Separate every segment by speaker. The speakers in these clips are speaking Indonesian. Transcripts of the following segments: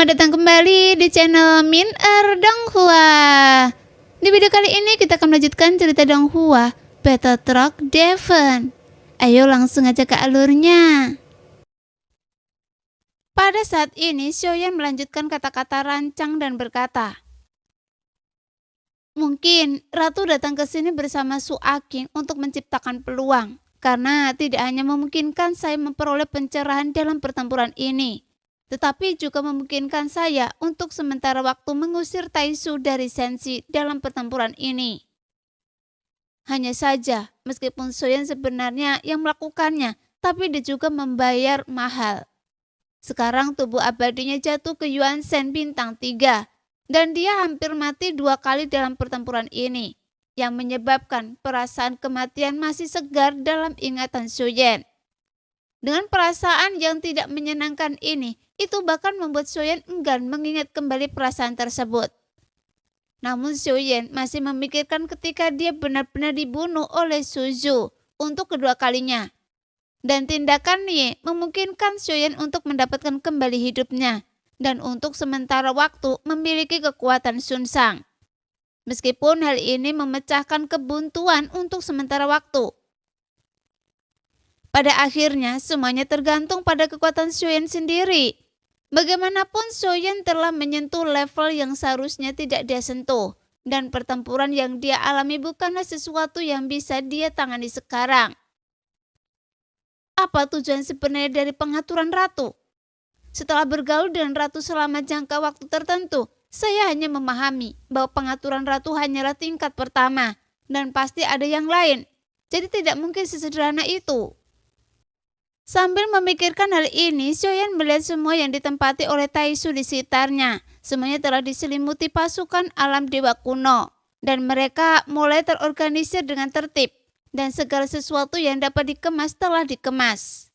Speaker 1: Selamat datang kembali di channel Min Donghua. Di video kali ini kita akan melanjutkan cerita Donghua Battle Truck Devon. Ayo langsung aja ke alurnya. Pada saat ini Xiaoyan melanjutkan kata-kata rancang dan berkata, mungkin Ratu datang ke sini bersama Su Aqing untuk menciptakan peluang, karena tidak hanya memungkinkan saya memperoleh pencerahan dalam pertempuran ini, tetapi juga memungkinkan saya untuk sementara waktu mengusir Taisu dari Senshi dalam pertempuran ini. Hanya saja, meskipun Xiaoyan sebenarnya yang melakukannya, tapi dia juga membayar mahal. Sekarang tubuh abadinya jatuh ke Yuan Shen bintang 3, dan dia hampir mati 2 kali dalam pertempuran ini, yang menyebabkan perasaan kematian masih segar dalam ingatan Xiaoyan. Dengan perasaan yang tidak menyenangkan ini, itu bahkan membuat Xiaoyan enggan mengingat kembali perasaan tersebut. Namun Xiaoyan masih memikirkan ketika dia benar-benar dibunuh oleh Su Zhu untuk kedua kalinya. Dan tindakan Ye memungkinkan Xiaoyan untuk mendapatkan kembali hidupnya dan untuk sementara waktu memiliki kekuatan Xunsang. Meskipun hal ini memecahkan kebuntuan untuk sementara waktu. Pada akhirnya semuanya tergantung pada kekuatan Xiaoyan sendiri. Bagaimanapun Xiaoyan telah menyentuh level yang seharusnya tidak dia sentuh, dan pertempuran yang dia alami bukanlah sesuatu yang bisa dia tangani sekarang. Apa tujuan sebenarnya dari pengaturan ratu? Setelah bergaul dengan ratu selama jangka waktu tertentu, saya hanya memahami bahwa pengaturan ratu hanyalah tingkat pertama, dan pasti ada yang lain. Jadi tidak mungkin sesederhana itu. Sambil memikirkan hal ini, Xiaoyan melihat semua yang ditempati oleh Taisu di sekitarnya. Semuanya telah diselimuti pasukan alam dewa kuno, dan mereka mulai terorganisir dengan tertib, dan segala sesuatu yang dapat dikemas telah dikemas.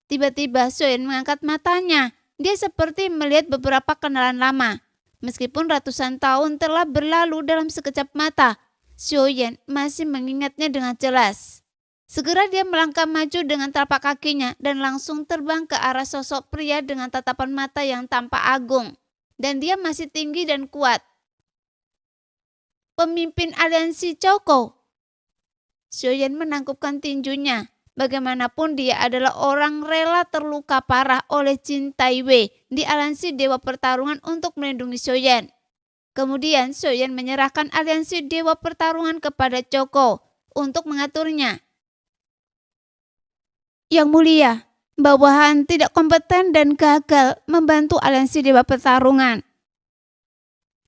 Speaker 1: Tiba-tiba Xiaoyan mengangkat matanya. Dia seperti melihat beberapa kenalan lama. Meskipun ratusan tahun telah berlalu dalam sekejap mata, Xiaoyan masih mengingatnya dengan jelas. Segera dia melangkah maju dengan telapak kakinya dan langsung terbang ke arah sosok pria dengan tatapan mata yang tampak agung. Dan dia masih tinggi dan kuat. Pemimpin aliansi Choco. Xiaoyan menangkupkan tinjunya. Bagaimanapun dia adalah orang rela terluka parah oleh Jin Taiwei di aliansi Dewa Pertarungan untuk melindungi Xiaoyan. Kemudian Xiaoyan menyerahkan aliansi Dewa Pertarungan kepada Choco untuk mengaturnya. Yang mulia, bawahan tidak kompeten dan gagal membantu aliansi Dewa Pertarungan.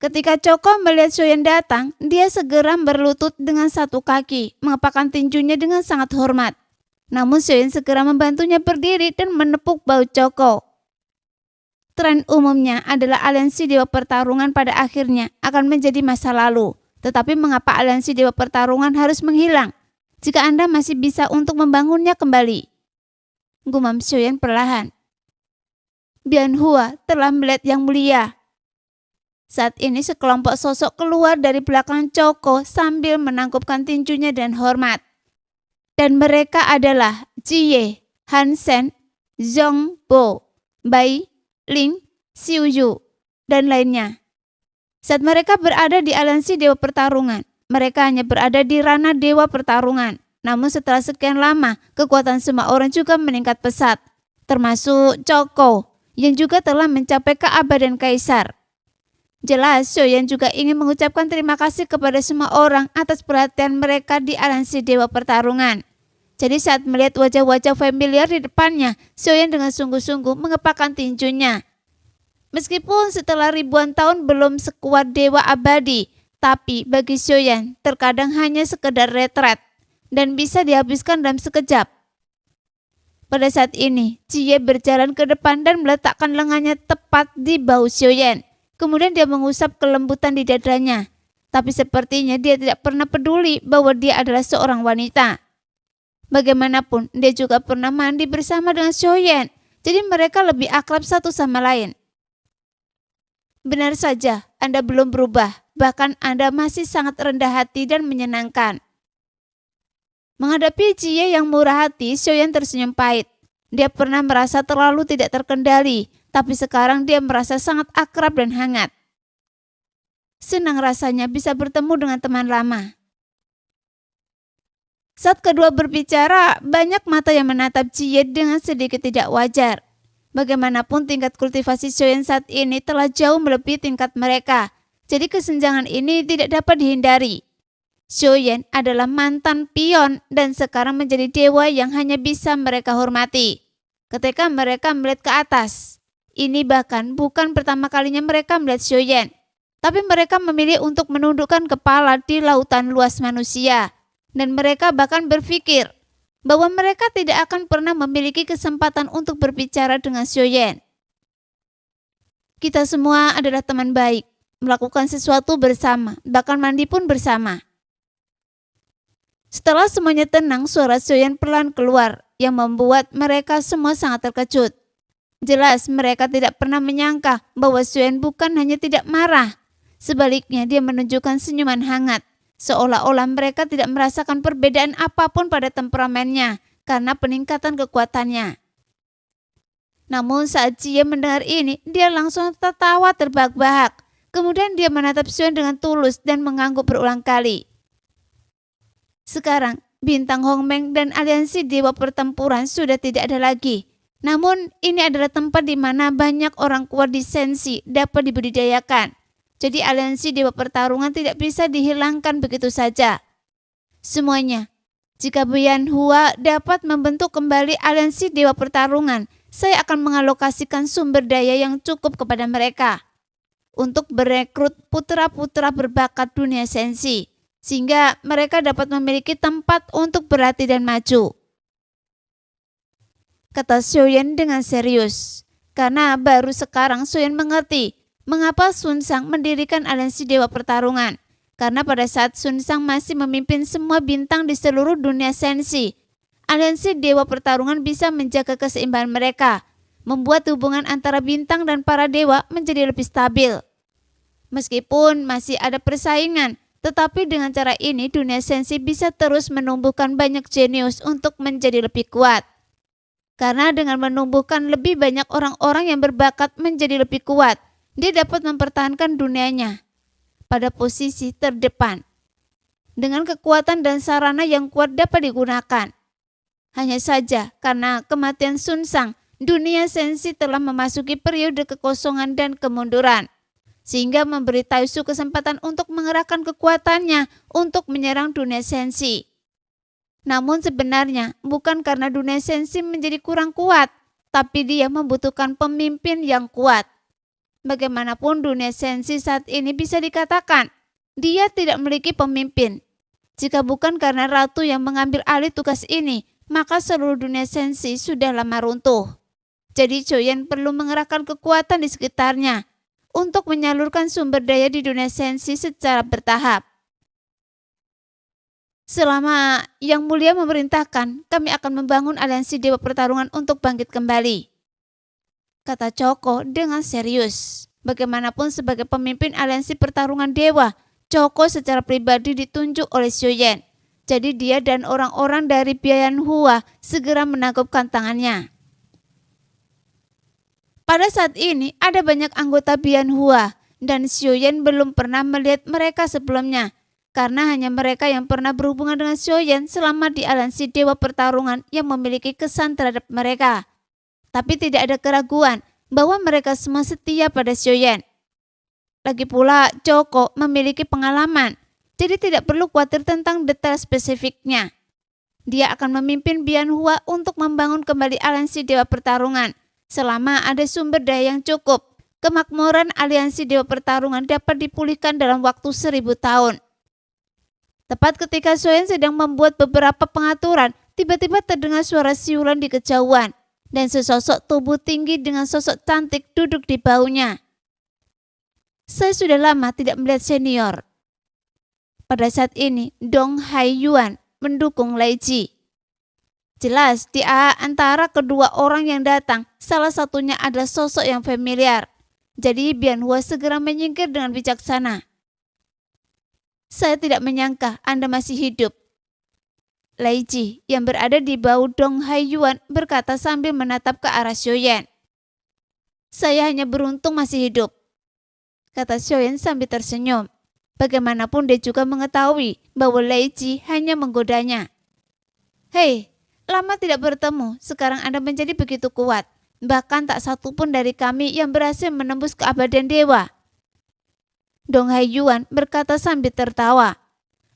Speaker 1: Ketika Choco melihat Xiaoyan datang, dia segera berlutut dengan satu kaki, mengepakkan tinjunya dengan sangat hormat. Namun Xiaoyan segera membantunya berdiri dan menepuk bahu Choco. Tren umumnya adalah aliansi Dewa Pertarungan pada akhirnya akan menjadi masa lalu. Tetapi mengapa aliansi Dewa Pertarungan harus menghilang jika Anda masih bisa untuk membangunnya kembali? Gumam Xiaoyan perlahan. Bianhua telah melihat Yang Mulia. Saat ini sekelompok sosok keluar dari belakang Choco sambil menangkupkan tinjunya dan hormat. Dan mereka adalah Jie, Han Shen, Zhong Bo, Bai, Ling, Xiu Yu, dan lainnya. Saat mereka berada di aliansi Dewa Pertarungan, mereka hanya berada di ranah Dewa Pertarungan. Namun setelah sekian lama, kekuatan semua orang juga meningkat pesat, termasuk Choco yang juga telah mencapai keabadian kaisar. Jelas Xiaoyan juga ingin mengucapkan terima kasih kepada semua orang atas perhatian mereka di aliansi Dewa Pertarungan. Jadi saat melihat wajah-wajah familiar di depannya, Xiaoyan dengan sungguh-sungguh mengepakkan tinjunya. Meskipun setelah ribuan tahun belum sekuat Dewa Abadi, tapi bagi Xiaoyan terkadang hanya sekedar retret dan bisa dihabiskan dalam sekejap. Pada saat ini, Jie berjalan ke depan dan meletakkan lengannya tepat di bahu Xiaoyan. Kemudian dia mengusap kelembutan di dadanya. Tapi sepertinya dia tidak pernah peduli bahwa dia adalah seorang wanita. Bagaimanapun, dia juga pernah mandi bersama dengan Xiaoyan. Jadi mereka lebih akrab satu sama lain. Benar saja, Anda belum berubah. Bahkan Anda masih sangat rendah hati dan menyenangkan. Menghadapi Jie yang murah hati, Xiaoyan tersenyum pahit. Dia pernah merasa terlalu tidak terkendali, tapi sekarang dia merasa sangat akrab dan hangat. Senang rasanya bisa bertemu dengan teman lama. Saat kedua berbicara, banyak mata yang menatap Jie dengan sedikit tidak wajar. Bagaimanapun tingkat kultivasi Xiaoyan saat ini telah jauh melebihi tingkat mereka, jadi kesenjangan ini tidak dapat dihindari. Xiaoyan adalah mantan pion dan sekarang menjadi dewa yang hanya bisa mereka hormati. Ketika mereka melihat ke atas, ini bahkan bukan pertama kalinya mereka melihat Xiaoyan, tapi mereka memilih untuk menundukkan kepala di lautan luas manusia. Dan mereka bahkan berpikir bahwa mereka tidak akan pernah memiliki kesempatan untuk berbicara dengan Xiaoyan. Kita semua adalah teman baik, melakukan sesuatu bersama, bahkan mandi pun bersama. Setelah semuanya tenang, suara Xiaoyan pelan keluar yang membuat mereka semua sangat terkejut. Jelas mereka tidak pernah menyangka bahwa Xiaoyan bukan hanya tidak marah, sebaliknya dia menunjukkan senyuman hangat. Seolah-olah mereka tidak merasakan perbedaan apapun pada temperamennya karena peningkatan kekuatannya. Namun saat Jie mendengar ini, dia langsung tertawa terbahak-bahak. Kemudian dia menatap Xiaoyan dengan tulus dan mengangguk berulang kali. Sekarang, bintang Hongmeng dan aliansi dewa pertempuran sudah tidak ada lagi. Namun, ini adalah tempat di mana banyak orang kuat di Shenxi dapat dibudidayakan. Jadi aliansi dewa pertarungan tidak bisa dihilangkan begitu saja. Semuanya, jika Bian Hua dapat membentuk kembali aliansi dewa pertarungan, saya akan mengalokasikan sumber daya yang cukup kepada mereka untuk merekrut putra-putra berbakat dunia Shenxi, sehingga mereka dapat memiliki tempat untuk berlatih dan maju. Kata Xiaoyan dengan serius, karena baru sekarang Xiaoyan mengerti mengapa Sun Shang mendirikan aliansi dewa pertarungan? Karena pada saat Sun Shang masih memimpin semua bintang di seluruh dunia Shenxi, aliansi dewa pertarungan bisa menjaga keseimbangan mereka, membuat hubungan antara bintang dan para dewa menjadi lebih stabil. Meskipun masih ada persaingan, tetapi dengan cara ini dunia Shenxi bisa terus menumbuhkan banyak jenius untuk menjadi lebih kuat. Karena dengan menumbuhkan lebih banyak orang-orang yang berbakat menjadi lebih kuat, dia dapat mempertahankan dunianya pada posisi terdepan. Dengan kekuatan dan sarana yang kuat dapat digunakan. Hanya saja karena kematian Sun Shang, dunia Shenxi telah memasuki periode kekosongan dan kemunduran. Sehingga memberi Taishu kesempatan untuk mengerahkan kekuatannya untuk menyerang dunia Shenxi. Namun sebenarnya bukan karena dunia Shenxi menjadi kurang kuat, tapi dia membutuhkan pemimpin yang kuat. Bagaimanapun dunia Shenxi saat ini bisa dikatakan, dia tidak memiliki pemimpin. Jika bukan karena ratu yang mengambil alih tugas ini, maka seluruh dunia Shenxi sudah lama runtuh. Jadi Xiaoyan perlu mengerahkan kekuatan di sekitarnya untuk menyalurkan sumber daya di dunia Shenxi secara bertahap. Selama Yang Mulia memerintahkan, kami akan membangun aliansi dewa pertarungan untuk bangkit kembali, kata Choko dengan serius. Bagaimanapun sebagai pemimpin aliansi pertarungan dewa, Choko secara pribadi ditunjuk oleh Xiaoyan. Jadi dia dan orang-orang dari Bian Hua segera menangkupkan tangannya. Pada saat ini ada banyak anggota Bian Hua dan Xiaoyan belum pernah melihat mereka sebelumnya. Karena hanya mereka yang pernah berhubungan dengan Xiaoyan selama di aliansi dewa pertarungan yang memiliki kesan terhadap mereka. Tapi tidak ada keraguan bahwa mereka semua setia pada Xiaoyan. Lagi pula Choko memiliki pengalaman, jadi tidak perlu khawatir tentang detail spesifiknya. Dia akan memimpin Bian Hua untuk membangun kembali aliansi dewa pertarungan. Selama ada sumber daya yang cukup, kemakmuran aliansi dewa pertarungan dapat dipulihkan dalam waktu 1000 tahun. Tepat ketika Xiaoyan sedang membuat beberapa pengaturan, tiba-tiba terdengar suara siulan di kejauhan. Dan sesosok tubuh tinggi dengan sosok cantik duduk di bahunya. Saya sudah lama tidak melihat senior. Pada saat ini, Dong Haiyuan mendukung Lai Ji. Jelas di antara kedua orang yang datang, salah satunya adalah sosok yang familiar. Jadi Bian Hua segera menyingkir dengan bijaksana. Saya tidak menyangka Anda masih hidup. Lei Ji yang berada di bawah Dong Haiyuan berkata sambil menatap ke arah Xiaoyan. "Saya hanya beruntung masih hidup," kata Xiaoyan sambil tersenyum. Bagaimanapun dia juga mengetahui bahwa Lei Ji hanya menggodanya. "Hei, lama tidak bertemu, sekarang Anda menjadi begitu kuat. Bahkan tak satu pun dari kami yang berhasil menembus keabadian dewa," Dong Haiyuan berkata sambil tertawa.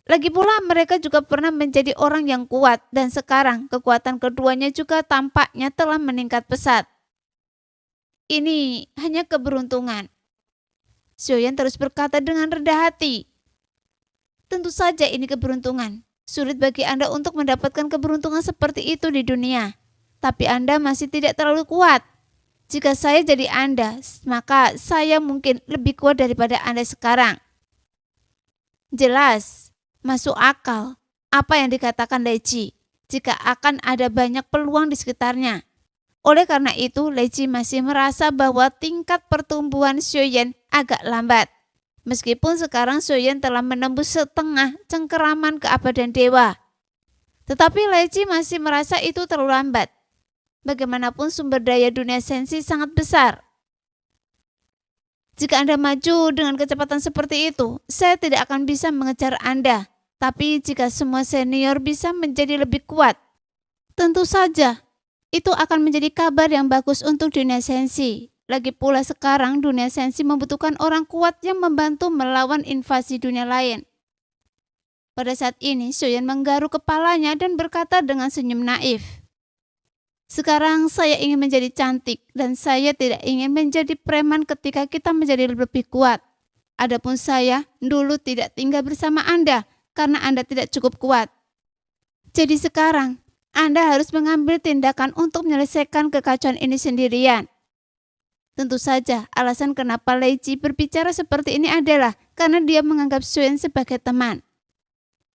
Speaker 1: Lagi pula mereka juga pernah menjadi orang yang kuat dan sekarang kekuatan keduanya juga tampaknya telah meningkat pesat. "Ini hanya keberuntungan," Xiaoyan terus berkata dengan rendah hati. "Tentu saja ini keberuntungan. Sulit bagi Anda untuk mendapatkan keberuntungan seperti itu di dunia. Tapi Anda masih tidak terlalu kuat. Jika saya jadi Anda, maka saya mungkin lebih kuat daripada Anda sekarang." Jelas, masuk akal apa yang dikatakan Lei Ji, jika akan ada banyak peluang di sekitarnya. Oleh karena itu, Lei Ji masih merasa bahwa tingkat pertumbuhan Xiaoyan agak lambat. Meskipun sekarang Xiaoyan telah menembus setengah cengkeraman keabadian dewa. Tetapi Lei Ji masih merasa itu terlalu lambat. Bagaimanapun sumber daya dunia sensi sangat besar. Jika Anda maju dengan kecepatan seperti itu, saya tidak akan bisa mengejar Anda. Tapi jika semua senior bisa menjadi lebih kuat, tentu saja itu akan menjadi kabar yang bagus untuk dunia sensi. Lagi pula sekarang dunia sensi membutuhkan orang kuat yang membantu melawan invasi dunia lain. Pada saat ini, Xiaoyan menggaruk kepalanya dan berkata dengan senyum naif, "Sekarang saya ingin menjadi cantik dan saya tidak ingin menjadi preman ketika kita menjadi lebih kuat. Adapun saya dulu tidak tinggal bersama Anda karena Anda tidak cukup kuat. Jadi sekarang Anda harus mengambil tindakan untuk menyelesaikan kekacauan ini sendirian." Tentu saja alasan kenapa Lei Ji berbicara seperti ini adalah karena dia menganggap Xiaoyan sebagai teman.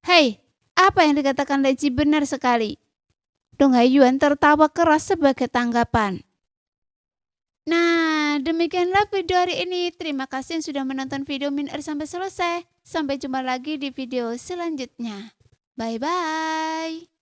Speaker 1: "Hei, apa yang dikatakan Lei Ji benar sekali." Dong Haiyuan tertawa keras sebagai tanggapan. Nah, demikianlah video hari ini. Terima kasih yang sudah menonton video Min sampai selesai. Sampai jumpa lagi di video selanjutnya. Bye-bye.